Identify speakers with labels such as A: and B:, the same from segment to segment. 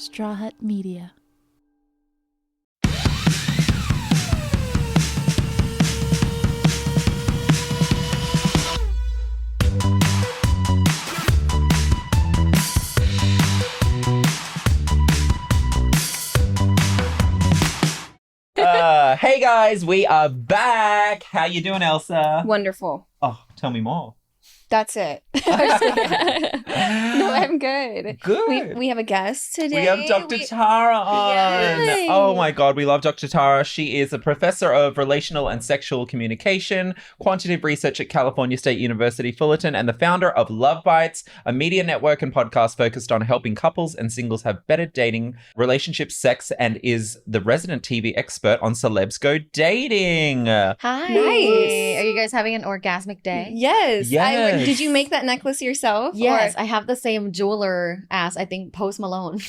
A: Straw Hut Media.
B: Hey guys, we are back. How you doing, Elsa?
C: Wonderful.
B: Oh, tell me more.
C: That's it. No, I'm good.
B: Good.
C: We have a guest today.
B: We have Dr. Tara on.
C: Yes.
B: Oh my God, we love Dr. Tara. She is a professor of relational and sexual communication, quantitative research at California State University, Fullerton, and the founder of Luvbites, a media network and podcast focused on helping couples and singles have better dating, relationships, sex, and is the resident TV expert on Celebs Go Dating.
D: Hi.
C: Nice.
D: Are you guys having an orgasmic day?
C: Yes.
B: Yes.
C: Did you make that necklace yourself?
D: Yes,
C: Or-
D: I have the same jeweler as I think Post Malone.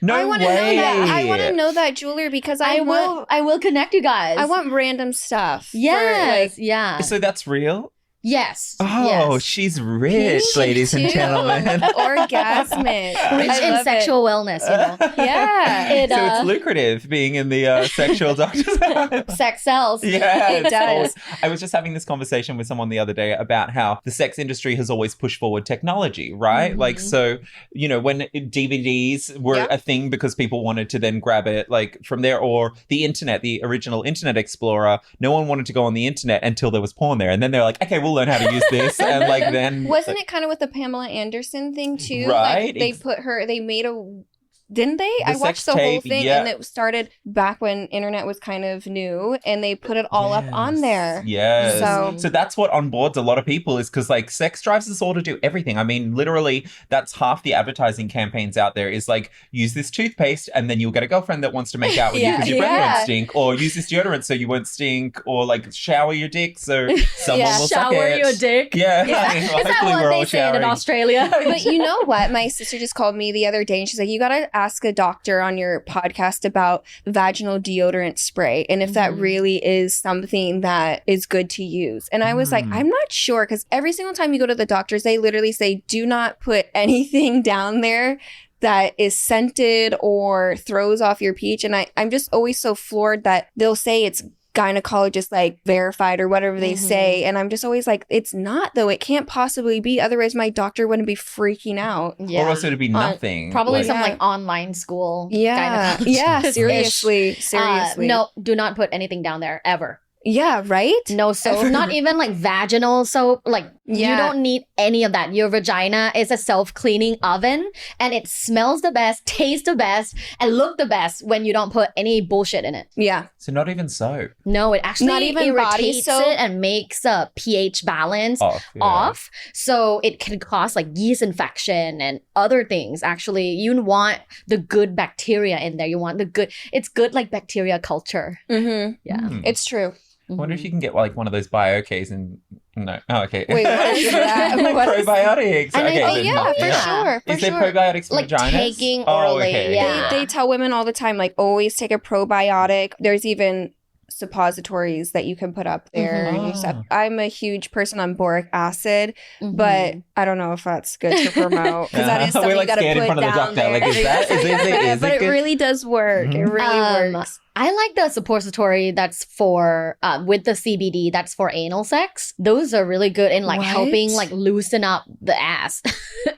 B: No
C: I want to know
B: way.
C: that. I want to know that jeweler because I
D: will connect you guys.
C: I want random stuff.
D: Yes.
C: For,
D: Yeah.
B: So that's real?
D: Yes.
B: Oh,
D: yes.
B: she's rich, ladies and
C: too.
B: gentlemen.
C: Orgasmic.
D: Rich
C: I
D: in
C: love
D: sexual wellness, you know.
C: it. Yeah.
B: So it's lucrative being in the sexual doctor's office.
D: Sex sells.
B: Yeah,
C: It does.
B: I was just having this conversation with someone the other day about how the sex industry has always pushed forward technology, right?
D: Mhm.
B: Like, so, you know, when DVDs were a thing because people wanted to then grab it like from there, or the internet, the original Internet Explorer, no one wanted to go on the internet until there was porn there. And then they're like, okay, we'll learn how to use this. And like then...
C: Wasn't it kind of with the Pamela Anderson thing too?
B: Right.
C: Like they made a... Didn't they?
B: The
C: I watched
B: sex
C: the whole
B: tape,
C: thing
B: yeah.
C: and it started back when internet was kind of new and they put it all up on there.
B: Yes.
C: So-
B: So that's what onboards a lot of people is because like sex drives us all to do everything. I mean, literally that's half the advertising campaigns out there is like use this toothpaste and then you'll get a girlfriend that wants to make out with you because your breath won't stink, or use this deodorant so you won't stink, or like shower your dick so someone will suck
D: Shower
B: it.
D: your dick.
B: Yeah.
C: Yeah.
B: I mean,
D: Is that
B: hopefully
D: what
B: we're all
D: they say in
B: showering.
D: Australia?
C: But you know what? My sister just called me the other day and she's like, you got to ask a doctor on your podcast about vaginal deodorant spray and if that really is something that is good to use. And I was like, I'm not sure, because every single time you go to the doctors, they literally say, do not put anything down there that is scented or throws off your pH. And I'm just always so floored that they'll say it's gynecologist like verified or whatever they say, and I'm just always like, it's not though. It can't possibly be, otherwise my doctor wouldn't be freaking out.
D: Yeah.
B: Or else it'd be nothing.
D: Probably
B: Like-
D: some like online school.
C: Yeah,
D: gynecologist.
C: yeah, seriously.
D: No, do not put anything down there ever.
C: Yeah, right?
D: No soap, not even like vaginal soap. Like
C: Yeah.
D: you don't need any of that. Your vagina is a self-cleaning oven and it smells the best, tastes the best, and look the best when you don't put any bullshit in it.
C: Yeah.
B: So not even soap.
D: No, it actually
C: Not even body
D: irritates
C: soap?
D: it and makes a pH balance
B: Off.
D: So it can cause like yeast infection and other things. Actually, you want the good bacteria in there. You want it's good like bacteria culture.
C: Mm-hmm.
D: Yeah.
C: It's true.
B: I wonder if you can get like one of those bio-Ks and no. Oh, okay.
C: Wait, what is that?
B: Like
C: What is-
B: probiotics.
D: And I
B: Okay,
D: think-
B: so
C: yeah,
B: not-
C: for sure. For
B: Is there
C: sure.
B: probiotics for
D: Like
B: vaginas?
D: taking
B: Oh,
D: orally,
B: okay.
D: yeah.
C: They tell women all the time, like, always take a probiotic. There's even suppositories that you can put up there.
B: Mhm.
C: You just have- I'm a huge person on boric acid,
D: Mhm.
C: but I don't know if that's good to promote, because that is
B: We're,
C: something
B: like,
C: you got to
B: scared in
C: put
B: front of the
C: down
B: doctor.
C: there.
B: Like, is that- is
C: But
B: it
C: it
B: good?
C: really does work. It really works.
D: I like the suppository that's for with the CBD that's for anal sex. Those are really good in like
C: What?
D: helping like loosen up the ass.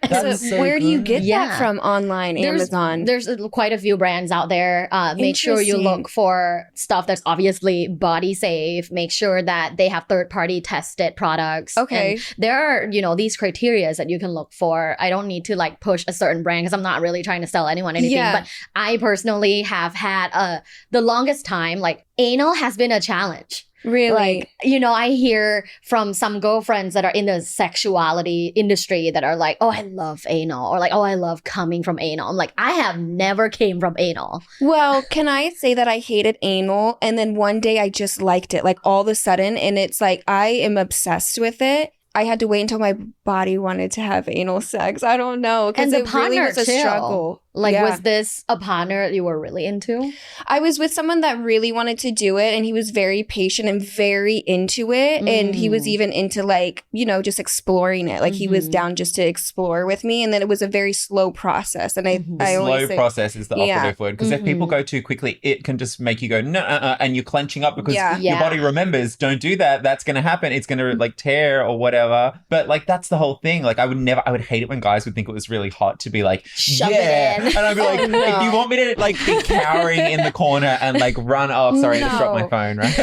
B: That
C: So
B: is so
C: where do you
B: good.
C: get
D: Yeah.
C: that from online? Amazon?
D: There's quite a few brands out there. Make sure you
C: Interesting.
D: look for stuff that's obviously body safe. Make sure that they have third party tested products.
C: Okay.
D: And there are, these criterias that you can look for. I don't need to like push a certain brand because I'm not really trying to sell anyone anything.
C: Yeah.
D: But I personally have had the longest time, like anal has been a challenge.
C: Really?
D: Like, I hear from some girlfriends that are in the sexuality industry that are like, oh, I love anal, or like, oh, I love coming from anal. I'm like, I have never came from anal.
C: Well, can I say that I hated anal and then one day I just liked it, like all of a sudden, and it's like I am obsessed with it. I had to wait until my body wanted to have anal sex. I don't know, because
D: And the
C: it really
D: partner
C: was a
D: too.
C: struggle.
D: Like,
C: Yeah.
D: was this a partner you were really into?
C: I was with someone that really wanted to do it, and he was very patient and very into it. And he was even into, like, you know, just exploring it. Like, he was down just to explore with me. And then it was a very slow process. And I always
B: Slow
C: say,
B: process is the operative word. Because if people go too quickly, it can just make you go, no, and you're clenching up because your body remembers, don't do that. That's going to happen. It's going to like tear or whatever. But like, that's the whole thing. Like, I would hate it when guys would think it was really hot to be like,
D: Shove it in.
B: And I'd be like, if you want me to like be cowering in the corner and like run off, sorry, I just dropped my phone, right?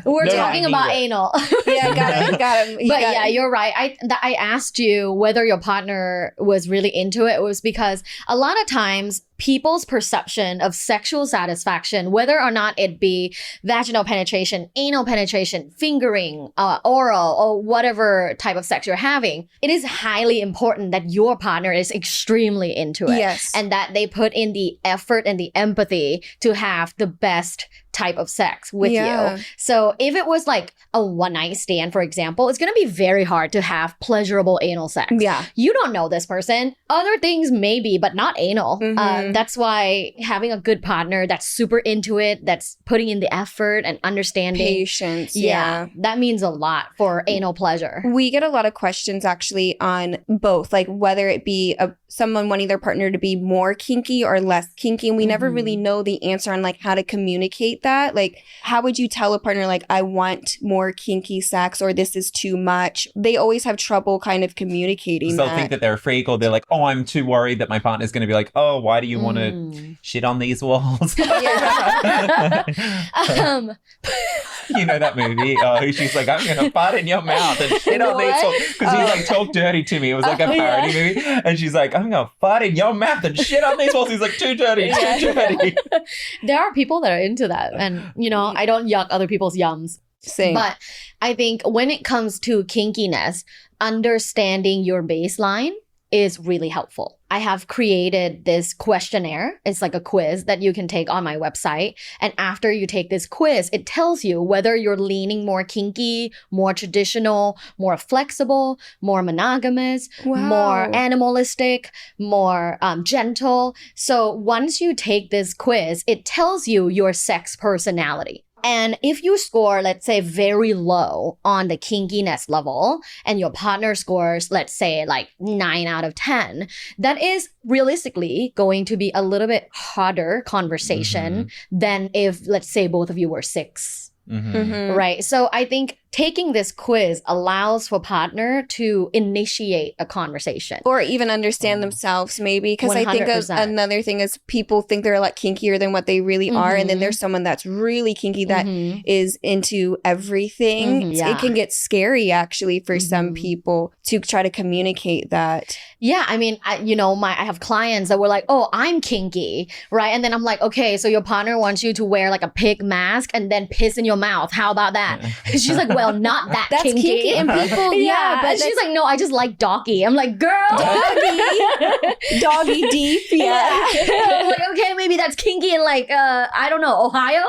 D: We're
B: No,
D: talking
B: I
D: about
B: need it.
D: anal.
C: yeah, got him.
D: But yeah, you're right. I asked you whether your partner was really into it. It was because a lot of times people's perception of sexual satisfaction, whether or not it be vaginal penetration, anal penetration, fingering, oral, or whatever type of sex you're having, it is highly important that your partner is extremely into it.
C: Yes.
D: And that they put in the effort and the empathy to have the best type of sex with
C: Yeah.
D: you. So if it was like a one night stand, for example, it's going to be very hard to have pleasurable anal sex.
C: Yeah.
D: You don't know this person. Other things maybe, but not anal. That's why having a good partner that's super into it, that's putting in the effort and understanding.
C: Patience.
D: Yeah. That means a lot for anal pleasure.
C: We get a lot of questions actually on both, like whether it be someone wanting their partner to be more kinky or less kinky. And we never really know the answer on like how to communicate that. Like, how would you tell a partner, like, I want more kinky sex or this is too much? They always have trouble kind of communicating
B: They'll
C: that.
B: think that they're a freak, or they're like, oh, I'm too worried that my partner's going to be like, oh, why do you want to shit on these walls? You know that movie? She's like, I'm going to fart in your mouth and shit on these walls. Because he's like, talk dirty to me. It was like a parody movie. And she's like, I'm going to fart in your mouth and shit on these walls. He's like, too dirty, too dirty.
D: There are people that are into that. And, you know, I don't yuck other people's yums.
C: Same.
D: But I think when it comes to kinkiness, understanding your baseline is really helpful. I have created this questionnaire. It's like a quiz that you can take on my website. And after you take this quiz, it tells you whether you're leaning more kinky, more traditional, more flexible, more monogamous, more animalistic, more gentle. So once you take this quiz, it tells you your sex personality. And if you score, let's say, very low on the kinkiness level and your partner scores, let's say, like 9 out of 10, that is realistically going to be a little bit harder conversation than if, let's say, both of you were 6. Right? So I think taking this quiz allows for partner to initiate a conversation.
C: Or even understand themselves, maybe. Because I think
D: 100%.
C: another thing is people think they're a lot kinkier than what they really are. And then there's someone that's really kinky that is into everything.
D: Yeah.
C: It can get scary, actually, for some people to try to communicate that.
D: Yeah, I mean, I have clients that were like, oh, I'm kinky, right? And then I'm like, okay, so your partner wants you to wear like a pig mask and then piss in your mouth. How about that? She's like, well, not that
C: That's kinky. And people,
D: yeah, but she's like, no, I just like doggy. I'm like, girl,
C: doggy deep. Yeah.
D: I'm like, okay, maybe that's kinky in like, I don't know, Ohio.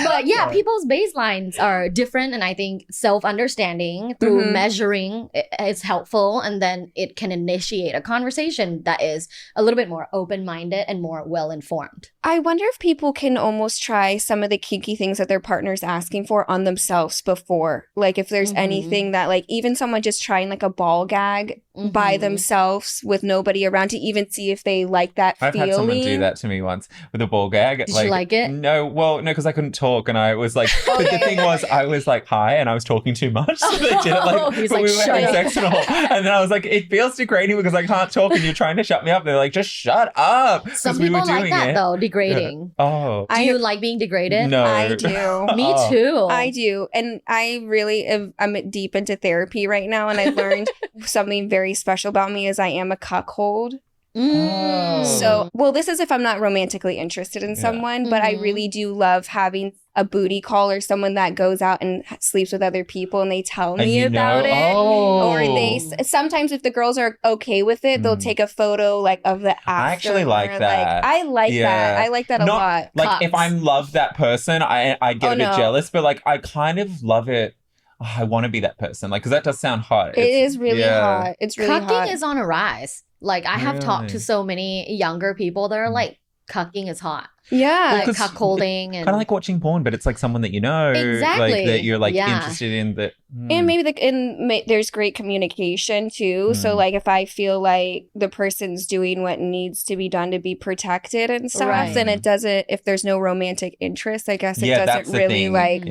D: But yeah, people's baselines are different. And I think self-understanding through measuring is helpful. And then it can initiate a conversation that is a little bit more open-minded and more well-informed.
C: I wonder if people can almost try some of the kinky things that their partner's asking for on themselves before. Like if there's anything that, like, even someone just trying like a ball gag by themselves with nobody around to even see if they like that
B: I've
C: feeling.
B: had someone do that to me once with a ball gag.
D: Did you like it?
B: No, because I couldn't talk, and I was like, but the thing was, I was like high, and I was talking too much. So they did it like,
D: He's
B: but
D: like,
B: we were having
D: shut
B: sex and all. And then I was like, it feels degrading because I can't talk, and you're trying to shut me up. They're like, just shut up.
D: Some
B: 'cause we
D: people
B: were doing
D: like that
B: it.
D: though, degrading.
B: Oh,
D: Do you like being degraded?
B: no,
C: I do.
D: Me too.
C: I do. And I really I'm deep into therapy right now. And I learned something very special about me is I am a cuckold.
B: Oh.
C: So, well, this is if I'm not romantically interested in someone, but I really do love having a booty call or someone that goes out and sleeps with other people and they tell
B: And
C: me
B: you
C: about
B: know-
C: it.
B: Oh.
C: Or they sometimes if the girls are okay with it, they'll take a photo like of the after.
B: I actually like
C: or,
B: that.
C: I like that. I like that a lot.
B: Like if I love that person, I get a bit
C: no.
B: jealous, but like I kind of love it. I want to be that person. Like, because that does sound hot.
C: It is really hot. It's really
D: Cucking
C: hot.
D: is on a rise. Like, I have talked to so many younger people that are like, cucking is hot.
C: Yeah.
D: Like cuckolding and
B: kind of like watching porn, but it's like someone that you know.
D: Exactly.
B: Like, that you're like interested in. That
C: And maybe there's great communication too. So like if I feel like the person's doing what needs to be done to be protected and stuff, then it doesn't, if there's no romantic interest, I guess it doesn't really like,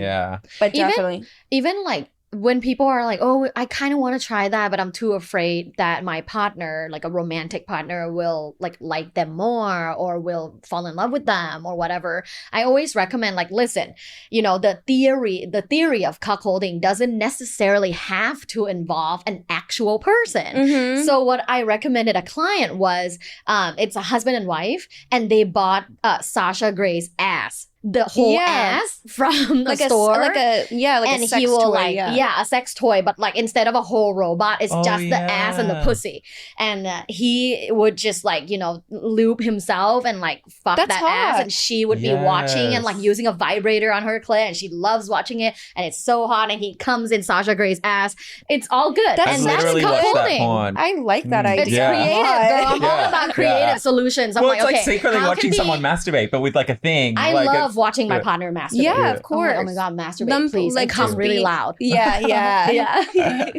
C: but definitely.
D: Even like when people are like, oh, I kind of want to try that, but I'm too afraid that my partner, like a romantic partner, will like them more or will fall in love with them or whatever. I always recommend, like, listen, you know, the theory of cuckolding doesn't necessarily have to involve an actual person. So what I recommended a client was, it's a husband and wife, and they bought Sasha Grey's ass. The whole ass from the store,
C: and
D: a sex toy, a sex toy, but like instead of a whole robot, it's just the ass and the pussy, and he would just like, you know, lube himself and like fuck that ass, and she would be watching and like using a vibrator on her clit, and she loves watching it, and it's so hot, and he comes in Sasha Grey's ass. It's all good,
C: that's
D: cuckolding.
C: I like that idea.
D: It's creative, girl. I'm all about creative solutions. I'm
B: it's like secretly watching someone masturbate, but with like a thing.
D: I love watching my partner masturbate.
C: Yeah, of course.
D: Oh my God, masturbate, please. Like, come really loud.
C: Yeah.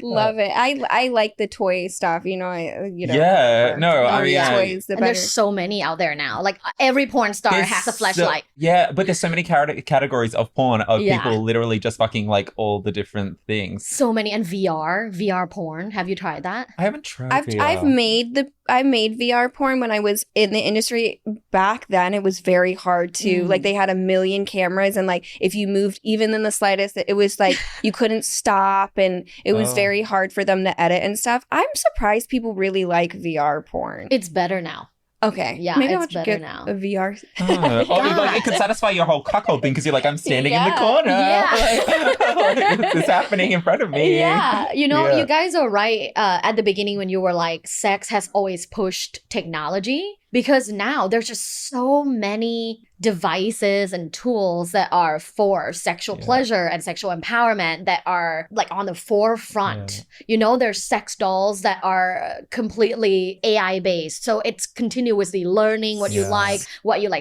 C: Love it. I like the toy stuff, you know.
B: I mean,
C: toys,
D: and there's so many out there now. Like every porn star has a fleshlight.
B: But there's so many categories of porn of people literally just fucking like all the different things.
D: So many. And VR porn. Have you tried that?
B: I haven't tried
C: VR. I made VR porn when I was in the industry. Back then, it was very hard to like, they had a million cameras, and like if you moved even in the slightest, it was like you couldn't stop, and it was very hard for them to edit and stuff. I'm surprised people really like VR porn.
D: It's better now.
C: Okay.
D: Yeah,
C: maybe
D: it's
C: I'll
D: better
C: get
D: now.
C: a VR.
B: Like it could satisfy your whole cuckold thing because you're like, I'm standing in the corner. Like, this is happening in front of me.
D: Yeah. You know, you guys are right at the beginning when you were like, sex has always pushed technology. Because now there's just so many devices and tools that are for sexual pleasure and sexual empowerment that are like on the forefront. You know, there's sex dolls that are completely AI based. So it's continuously learning what you like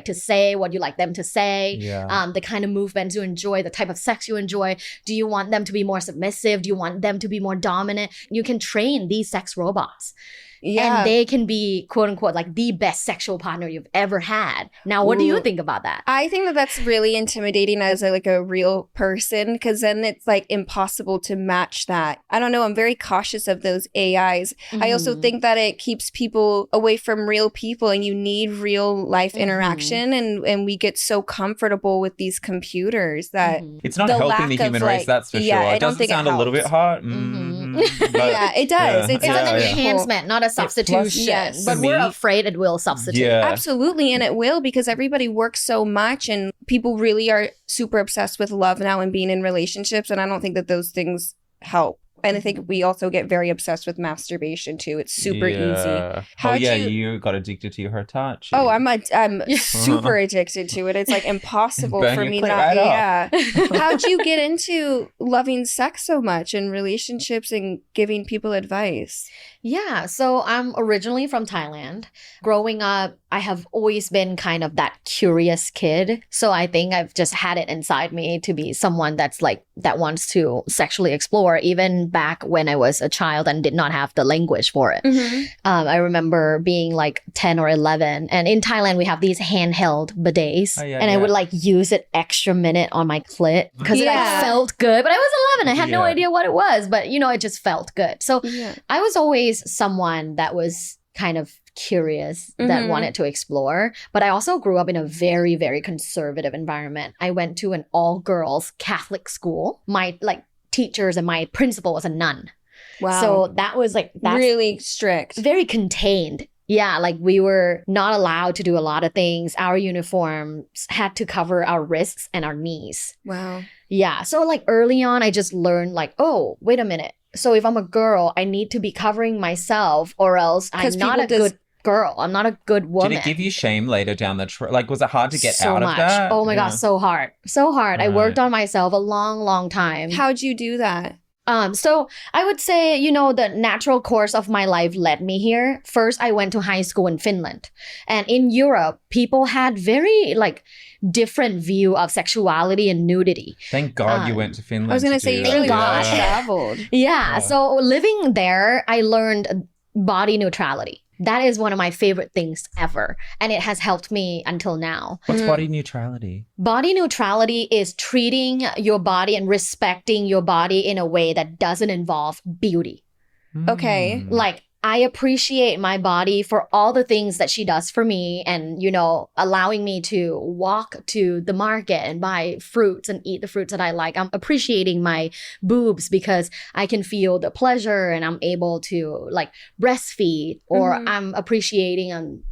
D: to say, what you like them to say, the kind of movements you enjoy, the type of sex you enjoy. Do you want them to be more submissive? Do you want them to be more dominant? You can train these sex robots. Yeah. And they can be, quote unquote, like the best sexual partner you've ever had. Now, what do you think about that?
C: I think that that's really intimidating as a real person, because then it's like impossible to match that. I don't know. I'm very cautious of those AIs. I also think that it keeps people away from real people, and you need real life interaction. And we get so comfortable with these computers that
B: it's not helping the human race, that's for sure. It doesn't sound a little bit hot.
C: Yeah, it does. It's
D: an enhancement, not a substitution. But we're afraid it will substitute.
C: Absolutely. And it will, because everybody works so much, and people really are super obsessed with love now and being in relationships. And I don't think that those things help. And I think we also get very obsessed with masturbation too. It's super easy.
B: You got addicted to her touch.
C: Oh, I'm super addicted to it. It's like impossible for me not. How'd you get into loving sex so much and relationships and giving people advice?
D: Yeah, so I'm originally from Thailand. Growing up, I have always been kind of that curious kid. So I think I've just had it inside me to be someone that's like, that wants to sexually explore, even back when I was a child and did not have the language for it. I remember being like 10 or 11. And in Thailand, we have these handheld bidets. I would like use it extra minute on my clit because it like felt good. But I was 11. I had no idea what it was. But, you know, it just felt good. So I was always someone that was kind of curious, that wanted to explore. But I also grew up in a very, very conservative environment. I went to an all-girls Catholic school. My like teachers and my principal was a nun.
C: Wow.
D: So that was like, that's
C: really strict.
D: Very contained. Yeah, like we were not allowed to do a lot of things. Our uniforms had to cover our wrists and our knees.
C: Wow.
D: Yeah. So like early on, I just learned like, oh, wait a minute. So if I'm a girl, I need to be covering myself, or else I'm not a good girl. I'm not a good woman.
B: Did it give you shame later down the track? Like, was it hard to get out of that?
D: Oh my God, so hard. So hard. Right. I worked on myself a long, long time.
C: How'd you do that?
D: So I would say, the natural course of my life led me here. First, I went to high school in Finland. And in Europe, people had very different view of sexuality and nudity.
B: Thank God you went to Finland.
C: I was going to say, you really
D: God.
C: traveled.
D: Yeah. So living there, I learned body neutrality. That is one of my favorite things ever. And it has helped me until now.
B: What's body neutrality?
D: Body neutrality is treating your body and respecting your body in a way that doesn't involve beauty.
C: Okay.
D: Like, I appreciate my body for all the things that she does for me and, allowing me to walk to the market and buy fruits and eat the fruits that I like. I'm appreciating my boobs because I can feel the pleasure and I'm able to breastfeed, or I'm appreciating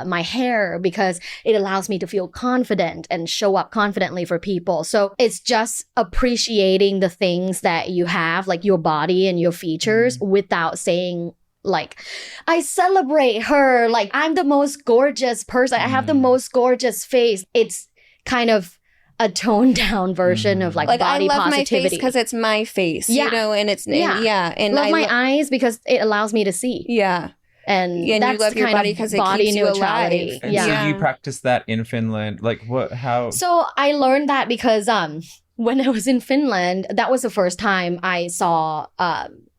D: my hair because it allows me to feel confident and show up confidently for people. So it's just appreciating the things that you have, like your body and your features, without saying, I celebrate her. I'm the most gorgeous person. I have the most gorgeous face. It's kind of a toned down version of body
C: I love
D: positivity.
C: my face because it's my face, and it's, and
D: love my eyes because it allows me to see.
C: Yeah.
D: And
C: that's
D: you love
C: your body because it keeps you alive.
B: And so you practice that in Finland? How?
D: So I learned that because when I was in Finland, that was the first time I saw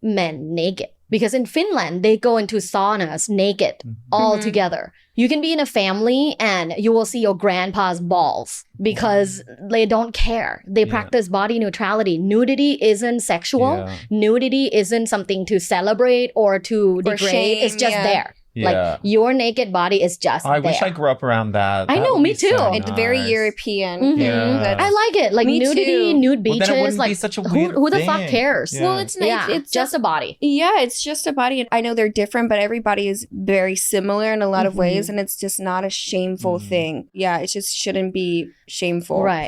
D: men naked. Because in Finland, they go into saunas naked all together. You can be in a family and you will see your grandpa's balls because they don't care. They practice body neutrality. Nudity isn't sexual.
B: Yeah.
D: Nudity isn't something to celebrate or to degrade.
C: shame,
D: It's just there.
B: Yeah.
D: Your naked body is just
B: I
D: there.
B: wish I grew up around that.
D: I know,
B: would
D: me
B: be so
D: too.
C: It's very
B: nice.
C: European.
B: Yeah.
D: I like it.
C: Me
D: Nudity,
C: too.
D: nude
B: Well,
D: beaches.
B: then it wouldn't be such a weird
D: who the fuck
B: thing.
D: cares?
B: Yeah.
C: Well, it's nice.
D: Yeah,
C: It's
D: just a body.
C: Yeah, it's just a body. I know they're different, but everybody is very similar in a lot of ways, and it's just not a shameful thing. Yeah, it just shouldn't be shameful.
D: Right.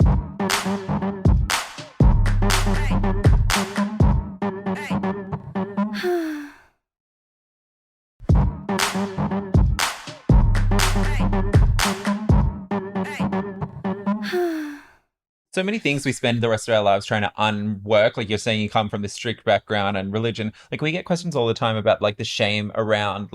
B: So many things we spend the rest of our lives trying to unwork. Like you're saying, you come from this strict background and religion. We get questions all the time about the shame around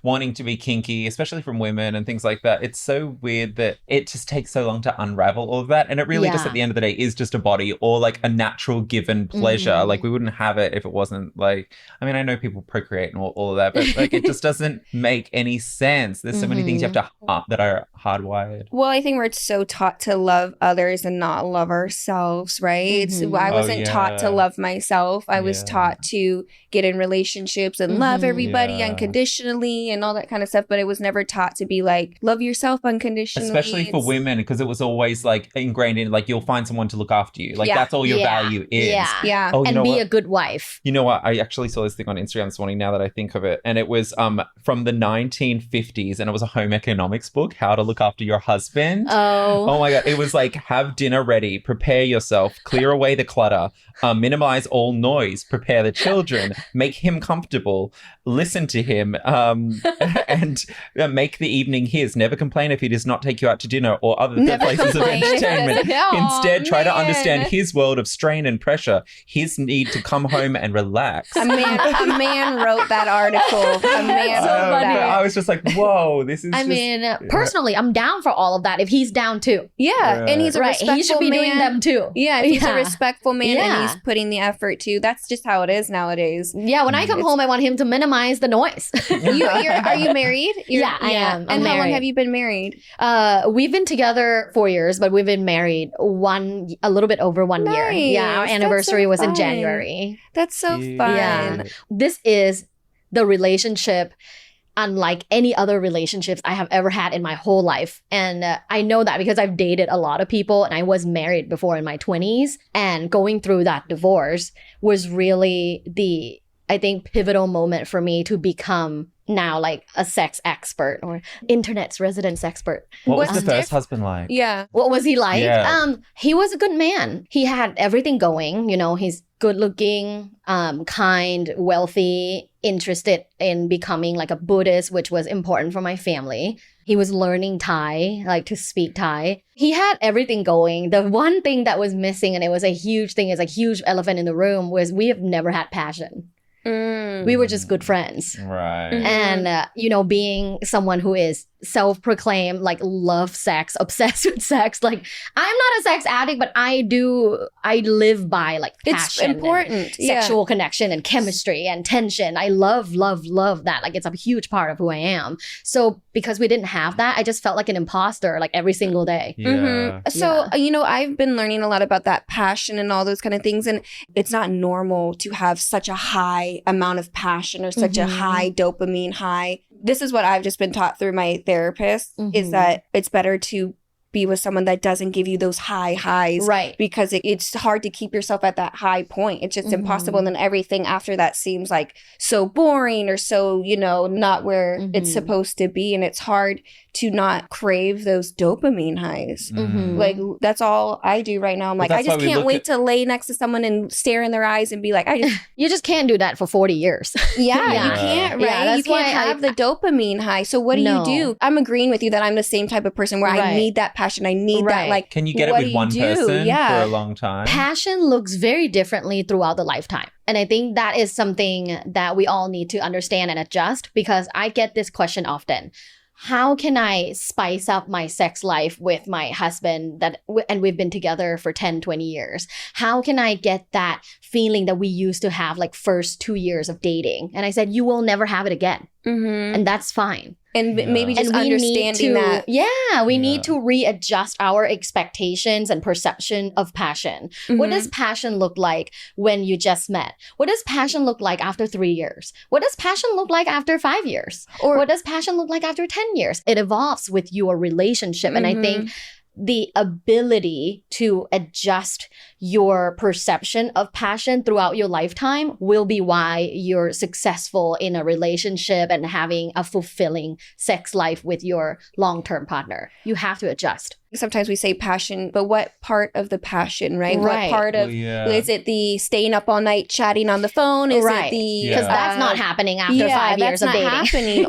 B: wanting to be kinky, especially from women and things like that. It's so weird that it just takes so long to unravel all of that. And it really just at the end of the day is just a body or a natural given pleasure. We wouldn't have it if it wasn't I mean, I know people procreate and all of that, but it just doesn't make any sense. There's so many things you have to that are hardwired.
C: Well, I think we're so taught to love others and not love ourselves, right? I wasn't taught to love myself. I was taught to get in relationships and love everybody unconditionally and all that kind of stuff, but it was never taught to be love yourself unconditionally.
B: Especially for women, because it was always ingrained in you'll find someone to look after you. That's all your value is.
C: Yeah.
B: Oh,
D: and be a good wife.
B: You know what? I actually saw this thing on Instagram this morning now that I think of it. And it was from the 1950s and it was a home economics book, How to Look After Your Husband. Oh my God. It was have dinner ready, prepare yourself, clear away the clutter, minimize all noise, prepare the children, make him comfortable, listen to him, and make the evening his. Never complain if he does not take you out to dinner or other places of entertainment. Instead, try to understand his world of strain and pressure, his need to come home and relax.
C: A man wrote that article. A man wrote that.
B: I was just whoa, this is
D: personally, I'm down for all of that if he's down too.
C: Yeah, and he's a respectful
D: he should be
C: man.
D: doing them too.
C: Yeah, if he's a respectful man and he's putting the effort too. That's just how it is nowadays.
D: Yeah, when I come home, I want him to minimize the noise.
C: Are you married?
D: I am.
C: And how long have you been married?
D: We've been together 4 years, but we've been married a little bit over 1 year. Yeah, our anniversary was in January.
C: That's so fun.
D: Yeah. This is the relationship unlike any other relationships I have ever had in my whole life. And I know that because I've dated a lot of people and I was married before in my 20s. And going through that divorce was really I think, pivotal moment for me to become now a sex expert or internet's resident sexpert.
B: What was the first husband like?
C: Yeah.
D: What was he like?
B: Yeah.
D: He was a good man. He had everything going. He's good looking, kind, wealthy, interested in becoming like a Buddhist, which was important for my family. He was learning Thai, like to speak Thai. He had everything going. The one thing that was missing, and it was a huge thing, is a huge elephant in the room, was we have never had passion. We were just good friends.
B: Right.
D: And, being someone who is self-proclaimed, like love sex, obsessed with sex. Like I'm not a sex addict, but I live by like passion.
C: It's important.
D: Sexual connection and chemistry and tension. I love that. Like it's a huge part of who I am. So because we didn't have that, I just felt like an imposter like every single day.
B: Yeah.
C: So, I've been learning a lot about that passion and all those kind of things. And it's not normal to have such a high amount of passion or such a high dopamine high. This is what I've just been taught through my therapist, is that it's better to be with someone that doesn't give you those high highs.
D: Right.
C: Because it's hard to keep yourself at that high point. It's just impossible. And then everything after that seems like so boring or so, not where it's supposed to be. And it's hard to not crave those dopamine highs. Like that's all I do right now. I'm like, I just can't wait to lay next to someone and stare in their eyes and be like,
D: you just can't do that for 40 years.
C: You can't, right?
D: Yeah,
C: you can't have the dopamine high. So what do you do? I'm agreeing with you that I'm the same type of person where I need that passion. I need that, like,
B: can you get it with one person for a long time?
D: Passion looks very differently throughout the lifetime. And I think that is something that we all need to understand and adjust, because I get this question often. How can I spice up my sex life with my husband and we've been together for 10, 20 years? How can I get that feeling that we used to have like first 2 years of dating? And I said, you will never have it again. And that's fine.
C: And maybe just understanding that.
D: We need to readjust our expectations and perception of passion. What does passion look like when you just met? What does passion look like after 3 years? What does passion look like after 5 years? Or what does passion look like after 10 years? It evolves with your relationship. And I think the ability to adjust your perception of passion throughout your lifetime will be why you're successful in a relationship and having a fulfilling sex life with your long-term partner. You have to adjust.
C: Sometimes we say passion, but what part of the passion, right? What part of, is it the staying up all night chatting on the phone? Is it the...
D: Because that's not happening after 5 years of dating.
C: Happening.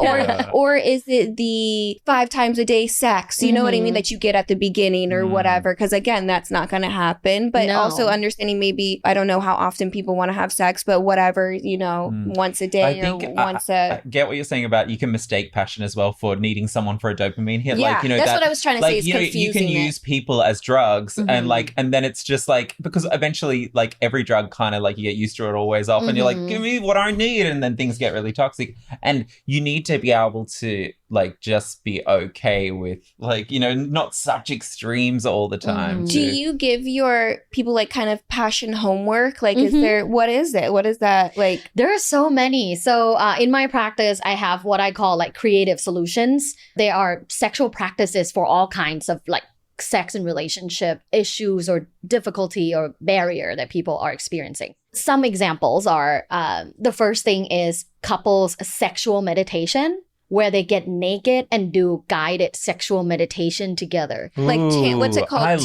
C: Or is it the 5 times a day sex? You know what I mean? That you get at the beginning or whatever. Because again, that's not going to happen. But also understanding maybe, I don't know how often people want to have sex, but whatever, once a day once a...
B: I get what you're saying about you can mistake passion as well for needing someone for a dopamine hit.
C: Yeah, that's what I was trying to say is confusing.
B: You can use people as drugs and then it's just like, because eventually like every drug kind of like you get used to it always off and you're like, give me what I need, and then things get really toxic, and you need to be able to like just be okay with like, not such extremes all the time.
C: Do you give your people like kind of passion homework? Like what is it? What is that like?
D: There are so many. So in my practice, I have what I call like creative solutions. They are sexual practices for all kinds of like sex and relationship issues or difficulty or barrier that people are experiencing. Some examples are, the first thing is couples sexual meditation, where they get naked and do guided sexual meditation together.
C: Like, what's it called?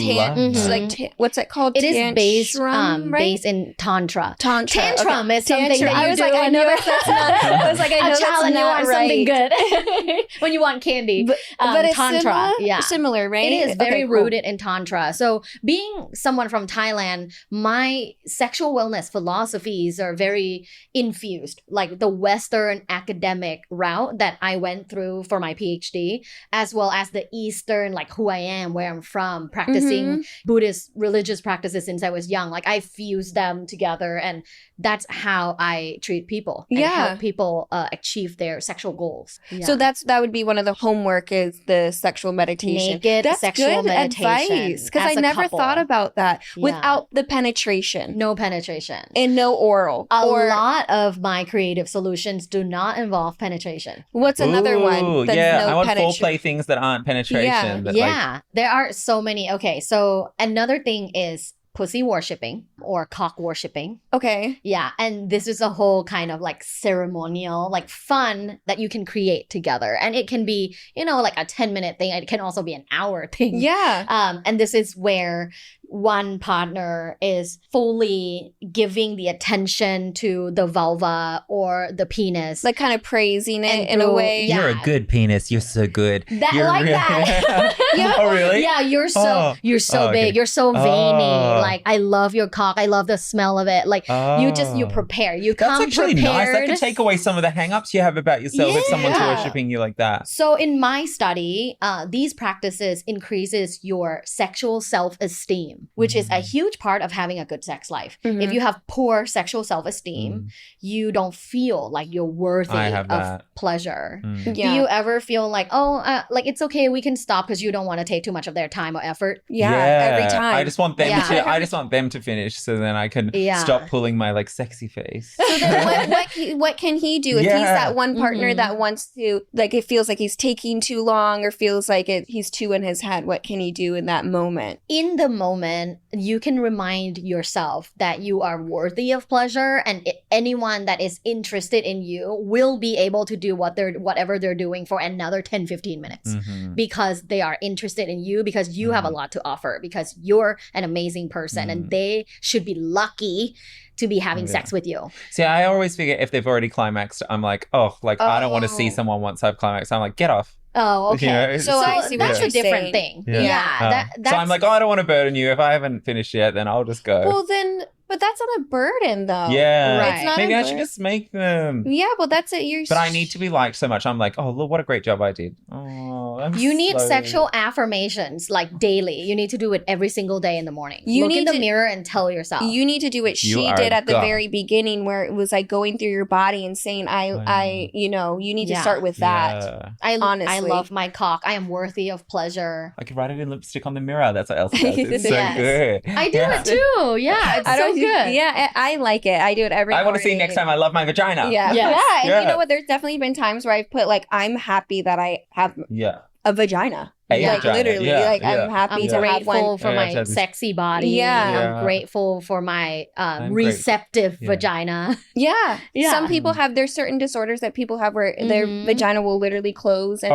C: What's it called?
D: It is based in Tantra. Tantrum is something that you do.
C: I know that's not. I was like, I know that's
D: challenge you on
C: right.
D: something good when you want candy.
C: But it's
D: Tantra,
C: similar, right?
D: It is very rooted in Tantra. So being someone from Thailand, my sexual wellness philosophies are very infused, like the Western academic route that I went through for my PhD, as well as the Eastern, like who I am, where I'm from, practicing Buddhist religious practices since I was young. Like I fused them together, and that's how I treat people and help people achieve their sexual goals.
C: So that would be one of the homework is the sexual meditation.
D: Naked that's sexual
C: good
D: meditation.
C: Because I never thought about that without the penetration.
D: No penetration.
C: And no oral.
D: A lot of my creative solutions do not involve penetration.
C: What's another one?
B: I want foreplay things that aren't penetration.
D: There are so many. Okay, so another thing is pussy worshipping or cock worshipping.
C: Okay.
D: Yeah. And this is a whole kind of like ceremonial, like fun that you can create together. And it can be, like a 10-minute thing. It can also be an hour thing.
C: Yeah.
D: And this is where one partner is fully giving the attention to the vulva or the penis.
C: Like kind of praising it
D: And
C: in a
D: through-
C: way.
D: yeah.
B: You're a good penis. You're so good.
D: That
B: You're
D: like that. Yeah.
B: Oh, really?
D: Yeah, you're so
B: Oh,
D: big.
B: okay.
D: You're so veiny.
B: Oh.
D: Like I love your cock. I love the smell of it. Like you prepare. You
B: That's
D: come
B: actually
D: prepared.
B: nice. That could take away some of the hang-ups you have about yourself if someone's
C: Yeah.
B: worshipping you like that.
D: So in my study, these practices increases your sexual self-esteem, which is a huge part of having a good sex life.
C: Mhm.
D: If you have poor sexual self-esteem, you don't feel like you're worthy
B: I have
D: of
B: that.
D: pleasure.
B: Mm.
C: Yeah.
D: Do you ever feel like, like it's okay, we can stop because you don't want to take too much of their time or effort?
C: Yeah, every time.
B: I just want them
D: Yeah.
B: to. I just want them to finish, so then I can
D: Yeah.
B: stop pulling my like sexy face.
C: So then what can he do if he's
B: Yeah.
C: that one partner
D: Mhm.
C: that wants to, like, it feels like he's taking too long or feels like he's too in his head? What can he do in that moment?
D: In the moment, you can remind yourself that you are worthy of pleasure, and anyone that is interested in you will be able to do whatever they're doing for another 10-15 minutes.
B: Mhm.
D: Because they are interested in you, because you have a lot to offer, because you're an amazing person, and they should be lucky to be having sex with you.
B: See, I always figure if they've already climaxed, I'm like, I don't want to see
C: Oh.
B: someone once I've climaxed. I'm like, get off.
D: Oh, okay.
B: You know,
C: So I see what
D: that's a
C: you're
D: different
C: saying.
D: thing.
B: Yeah.
D: Yeah. That's,
B: so I'm like, I don't want to burden you. If I haven't finished yet, then I'll just go.
C: Well, then, but that's not a burden, though.
B: yeah.
D: Right.
C: It's not
B: Maybe
C: a
B: I should
C: burden.
B: just make them.
C: Yeah, well, that's it.
B: But I need to be liked so much. I'm like, oh, look, what a great job I did. Oh, I'm
D: you need
B: so-
D: sexual affirmations like daily. You need to do it every single day in the morning.
C: You
D: Look in
C: need
D: the
C: to-
D: mirror and tell yourself.
C: You need to do what
B: You
C: she
B: are
C: did at the
B: God.
C: very beginning, where it was like going through your body and saying, you need to
D: Yeah.
C: start with that.
B: Yeah.
D: I
C: honestly.
D: love my cock. I am worthy of pleasure.
B: I could write it in lipstick on the mirror. That's what Elsa does. It's so
D: Yes.
B: good.
D: I do
B: Yeah.
D: it too. Yeah, it's
C: I
D: so
C: don't
D: good.
C: Yeah, I like it. I do it every
B: I want to see
C: morning.
B: next time I love my vagina.
C: Yeah.
D: Yes.
C: Yeah. And you
B: Yeah.
C: know what? There's definitely been times where I've put like, I'm happy that I have
B: Yeah.
C: a vagina.
B: A
D: Yeah.
C: Like
B: vagina.
C: literally,
B: Yeah,
C: like
B: yeah.
C: I'm happy
D: I'm
C: to have
D: grateful
C: one.
D: for
B: Yeah,
D: my
B: that's-
D: sexy body.
C: Yeah.
B: Yeah.
D: I'm grateful for my
B: I'm
D: receptive
B: Yeah.
D: vagina.
C: Yeah.
D: Yeah.
C: Some people have, there's certain disorders that people have where their
D: Mhm.
C: vagina will literally close and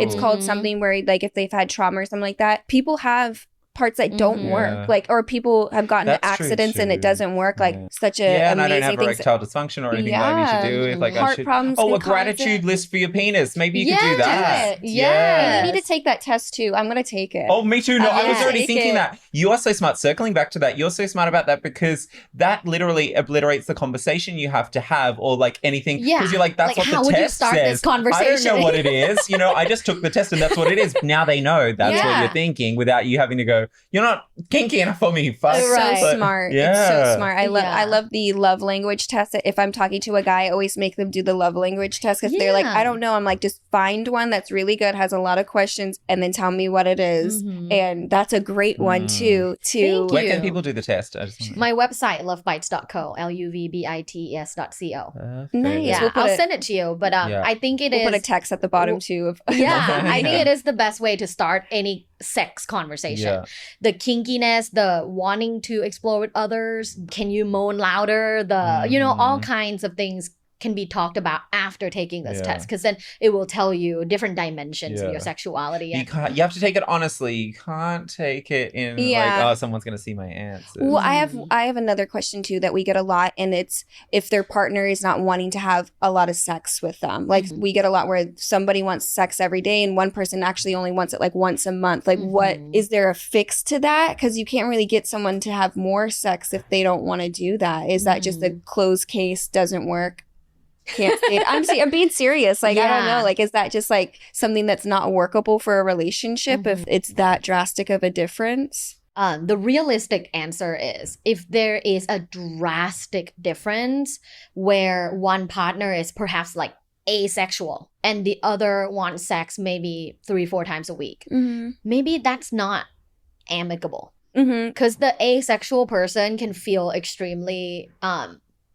C: it's
B: Oh.
C: called
D: Mhm.
C: something where like if they've had trauma or something like that, people have parts that don't
D: Mhm.
C: work,
B: Yeah.
C: like, or people have gotten into
B: That's true,
C: accidents and
B: too.
C: it doesn't work, like
B: Yeah.
C: such a
B: Yeah, and I don't
C: amazing
B: have
C: thing.
B: erectile dysfunction or anything that I need to do with. Like, I
C: Heart
B: should.
C: problems.
B: Oh,
C: can
B: a
C: cause
B: gratitude
C: it.
B: list for your penis. Maybe you could do
D: Yeah,
B: that.
D: do it. Yeah.
C: You need to take that test too. I'm gonna take it.
B: Oh, me too. No, I was
C: Yeah.
B: already
C: Take
B: thinking
C: it.
B: that. You are so smart. Circling back to that, you're so smart about that because that literally obliterates the conversation you have to have or like anything.
D: Yeah.
B: Because you're like, that's
D: Like,
B: what
D: how
B: the
D: would you
B: test
D: start
B: says.
D: this conversation?
B: I don't know what it is. I just took the test and that's what it is. Now they know that's what
C: Yeah.
B: you're thinking without you having to go, you're not kinky enough for me. Fuck.
C: It's
D: Right.
C: so smart. It's
B: Yeah.
C: so smart. I
D: Yeah.
C: love the love language test. If I'm talking to a guy, I always make them do the love language test because they're like,
D: Yeah.
C: I don't know. I'm like, just find one that's really good, has a lot of questions, and then tell me what it is.
D: Mhm.
C: And that's a great one too.
D: Thank
B: Where
D: you.
B: can people do the test? I just wanna-
D: My website, luvbites.co, luvbites.co.
B: Perfect.
C: Nice.
D: Yeah,
C: we'll put
D: I'll
C: it-
D: send it to you. But
B: Yeah.
D: I think it
C: We'll
D: is.
C: put a text at the bottom too. Of
D: Yeah, I think
B: Yeah.
D: it is the best way to start any sex conversation.
B: Yeah.
D: The kinkiness, the wanting to explore with others, can you moan louder, all
B: Mhm.
D: kinds of things can be talked about after taking this
B: Yeah.
D: test, because then it will tell you different dimensions of
B: Yeah.
D: your sexuality.
B: You
D: And
B: can't. You have to take it honestly. You can't take it in
C: Yeah.
B: like, oh, someone's gonna see my answers.
C: Well, I have another question too that we get a lot, and it's if their partner is not wanting to have a lot of sex with them. Like
D: Mhm.
C: we get a lot where somebody wants sex every day, and one person actually only wants it like once a month. Like, what
D: Mhm.
C: is there a fix to that? Because you can't really get someone to have more sex if they don't want to do that. Is that just a closed case? Doesn't work. Can't say it. I'm being serious. Like, I don't
D: Yeah.
C: know. Like, is that just like something that's not workable for a relationship if it's that drastic of a difference?
D: The realistic answer is if there is a drastic difference where one partner is perhaps like asexual and the other wants sex maybe 3-4 times a week,
C: Mm-hmm.
D: maybe that's not amicable.
C: Mm-hmm.
D: Because the asexual person can feel extremely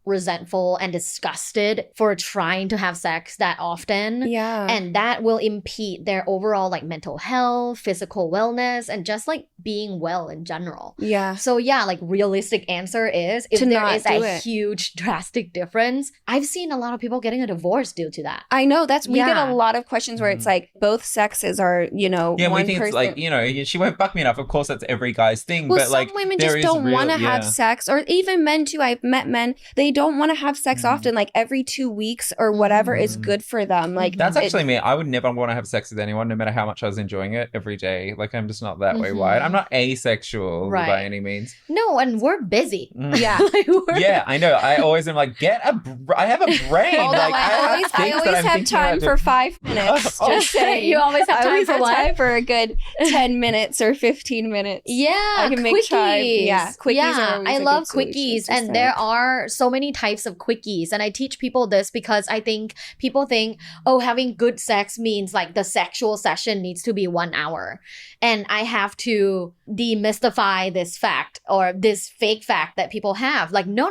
D: resentful and disgusted for trying to have sex that often.
C: Yeah.
D: And that will impede their overall like mental health, physical wellness, and just like being well in general.
C: Yeah.
D: So yeah, like realistic answer is if
C: To
D: there
C: not
D: is
C: do
D: a
C: it.
D: huge drastic difference, I've seen a lot of people getting a divorce due to that.
C: I know we get
D: Yeah.
C: a lot of questions where it's like both sexes are, you know,
B: Yeah, we
C: one
B: think
C: person.
B: it's like, you know, she won't fuck me enough. Of course, that's every guy's thing.
C: Well,
B: but
C: some
B: like,
C: women
B: there
C: just
B: is
C: don't
B: real-
C: want to
B: yeah.
C: have sex, or even men too. I've met men, they don't want to have sex
B: Mm.
C: often, like every 2 weeks or whatever is good for them. Like
B: That's actually me. I would never want to have sex with anyone, no matter how much I was enjoying it every day. Like, I'm just not that way wired. I'm not asexual by
D: Right.
B: any means.
D: No, and we're busy.
C: Yeah.
D: Like, we're-
B: Yeah, I know. I always am like, I have a brain.
C: Although
B: like,
C: I
B: things
C: always
B: that I'm
C: have
B: thinking
C: time
B: about
C: for
B: doing.
C: 5 minutes.
B: Oh,
C: Just saying.
D: You always have
C: I
D: time
C: always
D: for
C: have
D: what?
C: time for a good 10 minutes or 15 minutes.
D: Yeah,
C: I can make
D: quickies.
C: time. Yeah, quickies are
D: Yeah,
C: always
D: I
C: a
D: love
C: good solution,
D: quickies,
C: just
D: and
C: like-
D: there are so many types of quickies. And I teach people this because I think people think, oh, having good sex means like the sexual session needs to be 1 hour, and I have to demystify this fact or this fake fact that people have. Like, no.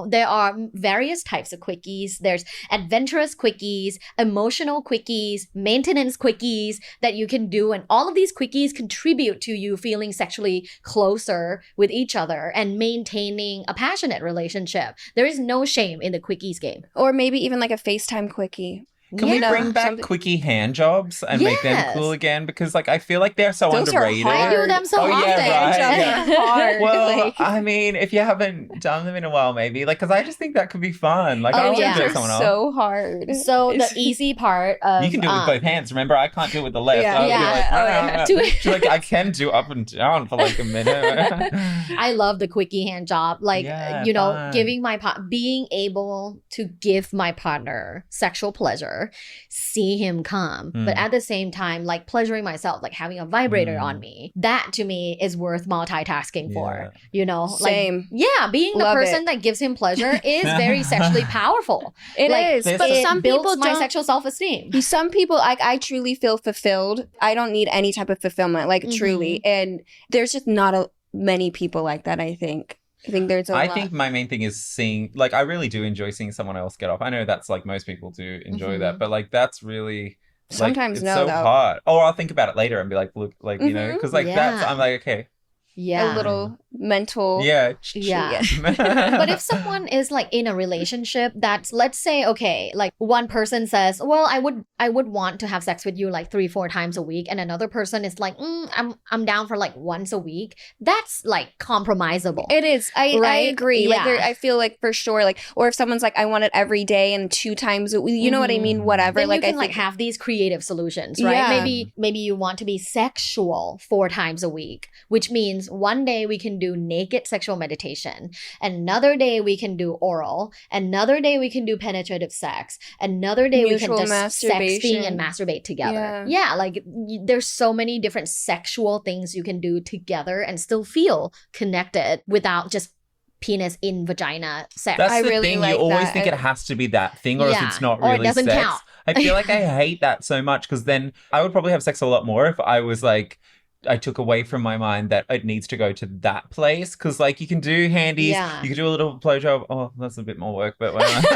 D: There are various types of quickies. There's adventurous quickies, emotional quickies, maintenance quickies that you can do. And all of these quickies contribute to you feeling sexually closer with each other and maintaining a passionate relationship. There is no shame in the quickies game.
C: Or maybe even like a FaceTime quickie.
B: Can we
C: Yeah.
B: bring back
C: Something-
B: quickie hand jobs and make them
D: Yes.
B: cool again? Because like I feel like they're so
C: Those are
B: underrated.
C: hard.
D: I do them so
B: Oh,
D: often.
B: yeah, right.
C: Jobs are hard.
B: Well,
C: like,
B: I mean, if you haven't done them in a while, maybe like because I just think that could be fun. Like I
D: Oh,
B: don't want
D: yeah.
B: to do it
C: they're
B: with someone else.
C: so hard.
D: So the easy part of
B: You can do it with both hands. Remember, I can't do it with the left.
C: Yeah.
B: I'll be
D: Yeah.
B: like,
C: Oh, yeah.
D: Do it.
B: She's like, I can do up and down for like a minute.
D: I love the quickie hand job. Like,
B: Yeah,
D: you know,
B: fun.
D: giving being able to give my partner sexual pleasure, see him come, but at the same time, like pleasuring myself, like having a vibrator on me. That to me is worth multitasking for, you know?
C: Same.
D: Like, yeah, being the
C: Love
D: person
C: it.
D: that gives him pleasure is very sexually powerful.
C: It
D: Like,
C: is,
B: This
C: but
B: is-
C: some
D: It builds
C: people
D: my
C: don't.
D: sexual self-esteem.
C: Some people, like, I truly feel fulfilled. I don't need any type of fulfillment, like,
D: Mhm.
C: truly. And there's just not many people like that, I think. I think there's a
B: I
C: lot.
B: think my main thing is seeing, like, I really do enjoy seeing someone else get off. I know that's like most people do enjoy that, but like that's really like,
C: Sometimes
B: it's
C: no,
B: so
C: though.
B: hard. Or I'll think about it later and be like, look, like you know,
C: Mhm.
B: because like that's
D: Yeah.
B: I'm like okay,
D: Yeah.
C: a little mental.
B: yeah,
D: Yeah. But if someone is like in a relationship that's, let's say, okay, like one person says, well, I would want to have sex with you like 3-4 times a week, and another person is like, I'm down for like once a week. That's like compromisable.
C: It is. I
D: Right?
C: agree. Like
D: Yeah.
C: I feel like for sure. Like, or if someone's like, I want it every day and 2 times a week. You know what I mean? Whatever.
D: Then
C: like
D: you can
C: I
D: like
C: think
D: have these creative solutions, right?
C: Yeah.
D: Maybe you want to be sexual 4 times a week, which means one day we can do naked sexual meditation, another day we can do oral, another day we can do penetrative sex, another day
C: Mutual
D: we can just
C: masturbation.
D: sexting and masturbate together.
C: Yeah.
D: Yeah, like there's so many different sexual things you can do together and still feel connected without just penis in vagina sex.
B: That's
C: I
B: the
C: really
B: thing.
C: like
B: You always
C: that.
B: think it has to be that thing, or else
D: Yeah.
B: it's not
D: Or it
B: really
D: doesn't
B: sex.
D: count.
B: I feel like I hate that so much because then I would probably have sex a lot more if I was like. I took away from my mind that it needs to go to that place because, like, you can do handies,
D: Yeah.
B: you can do a little blowjob. Oh, that's a bit more work, but whatever.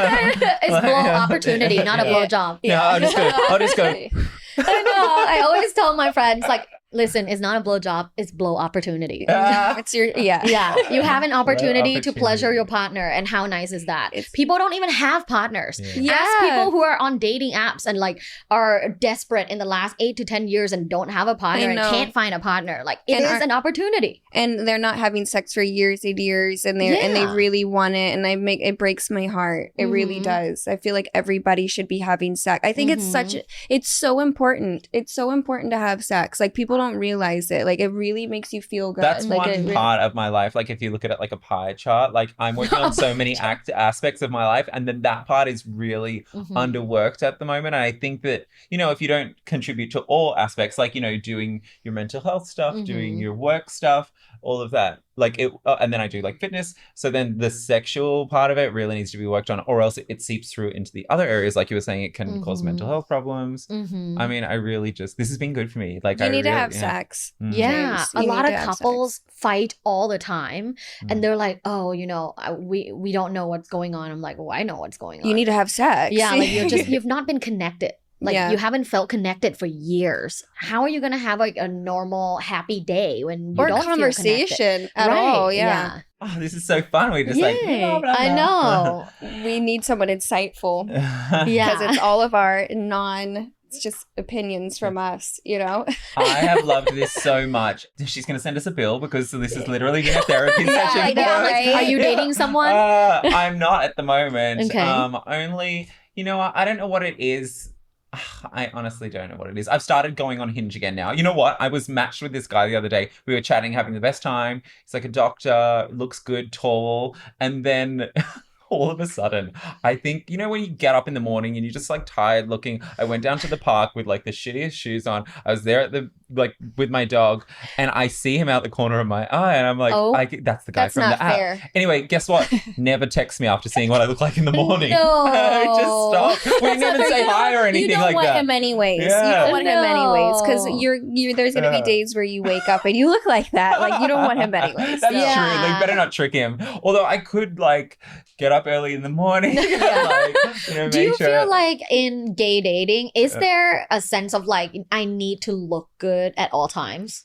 D: It's blow opportunity, not a
B: Yeah.
D: blowjob.
B: No, I'll just go.
D: I know. I always tell my friends, like, listen, it's not a blowjob, it's blow opportunity.
C: it's your yeah.
D: Yeah, you have an opportunity to
B: opportunity.
D: pleasure your partner, and how nice is that?
C: It's-
D: People don't even have partners.
B: Yeah.
D: Ask people who are on dating apps and like are desperate in the last 8 to 10 years and don't have a partner
C: I
D: and
C: know.
D: can't find a partner. Like it
C: And
D: is
C: are-
D: an opportunity.
C: And they're not having sex for years and years, and they and they
D: Yeah.
C: really want it, and it breaks my heart. It really
D: Mhm.
C: does. I feel like everybody should be having sex. I think it's so important. It's so important to have sex. Like people don't realize it. Like it really makes you feel good.
B: That's
C: like,
B: one
C: it really-
B: part of my life. Like if you look at it like a pie chart, like I'm working on so many aspects of my life, and then that part is really
D: Mhm.
B: underworked at the moment. And I think that, you know, if you don't contribute to all aspects, like, you know, doing your mental health stuff, doing
D: Mhm.
B: your work stuff, all of that. Like it, and then I do like fitness. So then the sexual part of it really needs to be worked on, or else it seeps through into the other areas. Like you were saying, it can cause mental health problems. I mean, I really this has been good for me. Like
C: you need to have sex.
D: Yeah,
C: James,
D: a lot of
C: need to have
D: couples
C: sex.
D: fight all the time, and they're like, "Oh, you know, we don't know what's going on." I'm like, "Well, I know what's going on."
C: You need to have sex.
D: Yeah, like you've not been connected. Like you haven't felt connected for years. How are you gonna have like a normal happy day when you
C: or
D: don't
C: conversation
D: feel
C: at all? Yeah.
B: Oh, this is so fun. We just like blah, blah, blah.
D: I know.
C: We need someone insightful
D: Yeah,
C: because it's all of our it's just opinions from us, you know?
B: I have loved this so much. She's going to send us a bill because this is literally been a therapy session.
C: I know,
B: for us.
C: right?
D: Are you dating someone?
B: I'm not at the moment.
D: Okay.
B: Only, you know, I don't know what it is. I honestly don't know what it is. I've started going on Hinge again now. You know what? I was matched with this guy the other day. We were chatting, having the best time. He's like a doctor, looks good, tall. And then all of a sudden, I think, you know, when you get up in the morning and you're just like tired looking, I went down to the park with like the shittiest shoes on. I was there with my dog, and I see him out the corner of my eye, and I'm like, that's the guy
C: that's
B: from
C: not
B: the app.
C: fair.
B: Anyway, guess what? Never text me after seeing what I look like in the morning.
D: No.
B: Just stop. We didn't even say hi or anything
C: you don't
B: like
C: want
B: that.
C: him anyways.
B: Yeah.
C: You don't want him anyways because
D: No.
C: you're there's gonna be days where you wake up and you look like that. Like you don't want him anyways.
B: That's
D: Yeah.
B: true. Like, better not trick him. Although I could like get up early in the morning. And, like, you know,
D: Do you
B: make sure.
D: feel like in gay dating, is there a sense of like, I need to look good at all times?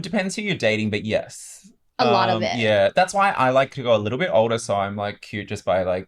B: Depends who you're dating, but yes.
D: A lot of it.
B: Yeah, that's why I like to go a little bit older, so I'm like cute just by younger.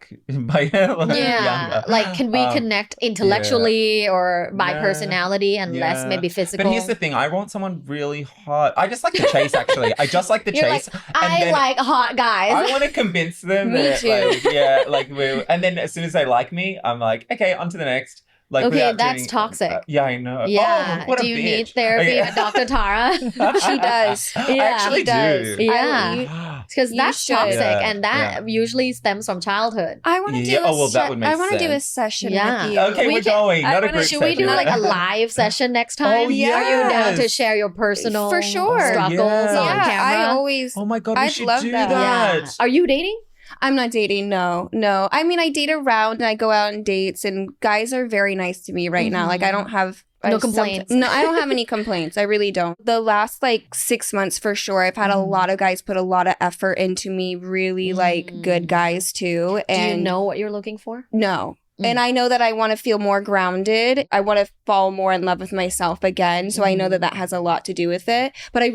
D: Like can we connect intellectually or by personality and less maybe physical?
B: But here's the thing, I want someone really hot. I just like the chase, actually. I just like the
D: You're
B: chase.
D: like, I like hot guys.
B: I want to convince them
C: Me
B: that,
C: too.
B: and then as soon as they like me, I'm like, okay, on to the next. Like,
D: okay,
B: without
D: that's
B: doing-
D: toxic.
B: Yeah, I know.
D: Yeah.
B: Oh, what
D: Do
B: a
D: you
B: bitch.
D: need therapy
B: Okay.
D: with Dr. Tara?
C: She does.
B: I
D: Yeah,
B: actually
C: he does.
B: do.
D: Yeah. Because
C: You
D: that's
C: should.
D: toxic,
B: Yeah,
D: and that usually stems from childhood.
C: I want to
B: Yeah,
C: do.
B: oh, well, that would make
C: I want to do a
B: sense.
C: session
D: Yeah.
C: with you.
B: Okay,
D: We
B: we're
D: can-
B: going.
C: I
B: Not a
C: wanna-
B: group
D: Should we do
B: session.
D: like a live session next time?
B: Oh,
D: Are you down to
B: yes.
D: share your personal
C: For sure.
D: struggles
B: Yeah.
D: on
C: Yeah, I
D: camera?
C: always.
B: Oh my God, we
C: I'd
B: should
C: love
B: do
C: that.
B: that.
D: Yeah. Are you dating?
C: I'm not dating. No. I mean, I date around and I go out on dates, and guys are very nice to me right now. Like, I don't have.
D: No complaints.
C: No, I don't have any complaints. I really don't. The last like 6 months for sure, I've had a lot of guys put a lot of effort into me. Really like good guys too.
D: Do
C: And
D: you know what you're looking for?
C: No. And I know that I want to feel more grounded. I want to fall more in love with myself again. So I know that that has a lot to do with it. But I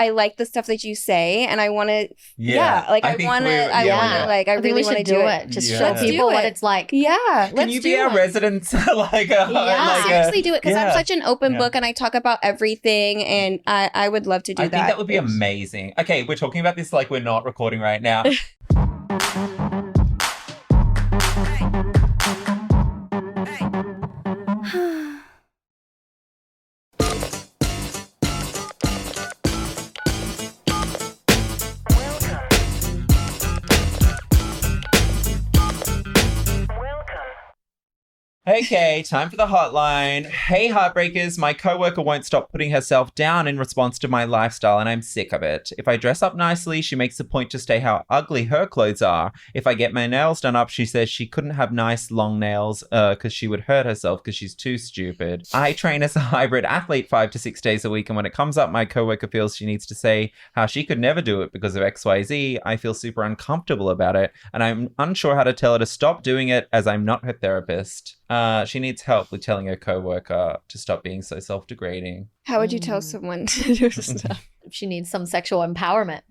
C: like the stuff that you say, and I want to.
B: Yeah.
C: Like
B: I
C: I
B: think
C: want to.
B: we're-
C: I
B: yeah,
C: want
B: yeah.
C: to. Like I
D: think
C: really
D: we
C: want to
D: should
C: do it.
D: Just
B: Yeah.
D: show
B: Let's
D: people
C: do
D: what
C: it.
D: it's like.
C: Yeah.
B: Can you be our resident?
C: Seriously do it because I'm such an open
B: yeah.
C: book and I talk about everything, and I would love to do
B: I
C: that.
B: think that would be amazing. Okay, we're talking about this like we're not recording right now. Okay, time for the hotline. Hey, Heartbreakers, my coworker won't stop putting herself down in response to my lifestyle, and I'm sick of it. If I dress up nicely, she makes a point to say how ugly her clothes are. If I get my nails done up, she says she couldn't have nice long nails because she would hurt herself because she's too stupid. I train as a hybrid athlete 5 to 6 days a week, and when it comes up, my coworker feels she needs to say how she could never do it because of XYZ. I feel super uncomfortable about it, and I'm unsure how to tell her to stop doing it as I'm not her therapist. She needs help with telling her coworker to stop being so self-degrading.
C: How would you tell someone to do stuff?
D: She needs some sexual empowerment.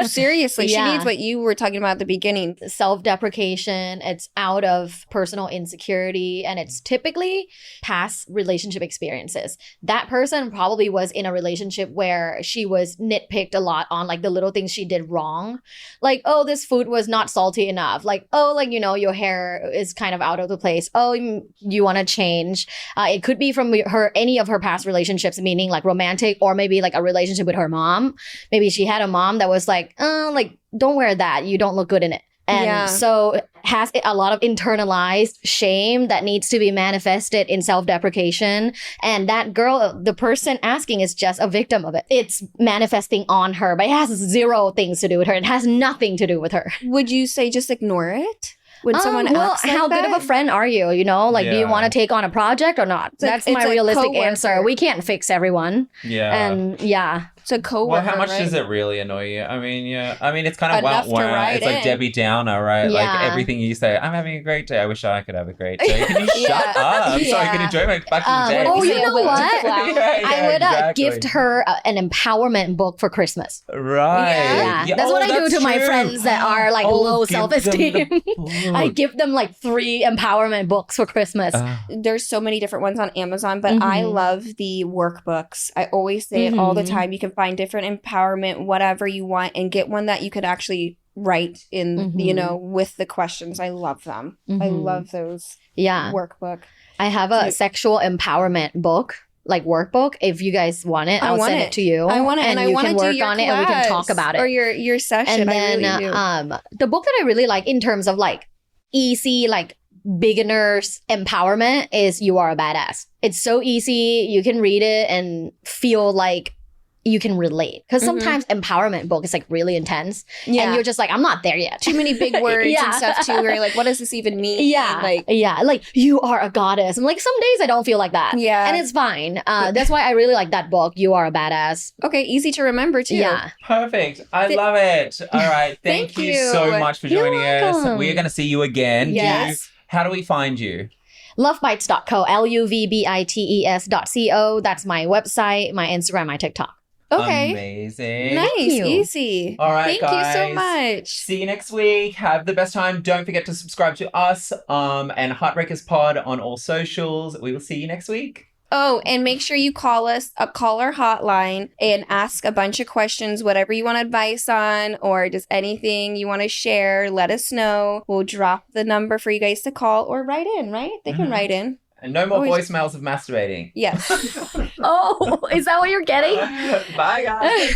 C: Seriously, she
D: Yeah.
C: needs what you were talking about at the beginning.
D: Self-deprecation, it's out of personal insecurity, and it's typically past relationship experiences. That person probably was in a relationship where she was nitpicked a lot on like the little things she did wrong. Like, oh, this food was not salty enough. Like, oh, like, you know, your hair is kind of out of the place. Oh, you want to change. It could be from any of her past relationships, meaning like romantic, or maybe like a relationship with her mom. Maybe she had a mom that was like don't wear that. You don't look good in it. And so has a lot of internalized shame that needs to be manifested in self-deprecation. And that girl, the person asking, is just a victim of it. It's manifesting on her, but it has zero things to do with her. It has nothing to do with her.
C: Would you say just ignore it? When someone asks like
D: how good
C: that?
D: of a friend are you? You know, like, do you want to take on a project or not? That's my realistic answer. We can't fix everyone.
B: Yeah.
D: And
C: it's a coworker.
B: Well, how much does it really annoy you? I mean, it's kind of
C: enough to write
B: it's like
C: in.
B: Debbie Downer, right?
D: Yeah.
B: Like everything you say, I'm having a great day. I wish I could have a great day. Can you shut up so I can enjoy my fucking day?
D: Oh, you know what? I would
B: exactly.
D: gift her an empowerment book for Christmas.
B: Right.
D: Yeah. That's what I do to my friends that are like low
B: give them the
D: self-esteem.
B: book.
D: I give them like 3 empowerment books for Christmas.
C: There's so many different ones on Amazon, but I love the workbooks. I always say it all the time. You can find different empowerment, whatever you want, and get one that you could actually write in, with the questions. I love them. I love those workbook.
D: I have a sexual empowerment book, like workbook. If you guys want it, I'll send it to you.
C: I want it,
D: and you can work on it, and we can talk about it.
C: Or your session.
D: And then,
C: I really do.
D: The book that I really like in terms of like easy, like beginners empowerment is You Are a Badass. It's so easy. You can read it and feel like you can relate. Because sometimes empowerment book is like really intense.
C: Yeah.
D: And you're just like, I'm not there yet.
C: Too many big words and stuff too, where you're like, what does this even mean?
D: Like you are a goddess. I'm like, some days I don't feel like that.
C: Yeah.
D: And it's fine. That's why I really like that book, You Are a Badass.
C: Okay, easy to remember too.
D: Yeah.
B: Perfect. I love it. All right. Thank you so much for joining us. We are going to see you again.
C: Yes.
B: How do we find you?
D: Luvbites.co, Luvbites.co. That's my website, my Instagram, my TikTok.
C: Okay.
B: Amazing.
C: Nice.
D: you.
C: Easy.
B: All right,
C: Thank you so
B: guys.
C: much.
B: See you next week. Have the best time. Don't forget to subscribe to us and Heartbreakers Pod on all socials. We will see you next week.
C: Oh, and make sure you call us, call our hotline and ask a bunch of questions, whatever you want advice on, or just anything you want to share, let us know. We'll drop the number for you guys to call or write in, right? They can write in.
B: And no more voicemails of masturbating.
C: Yes.
D: Oh, is that what you're getting?
B: Bye, guys.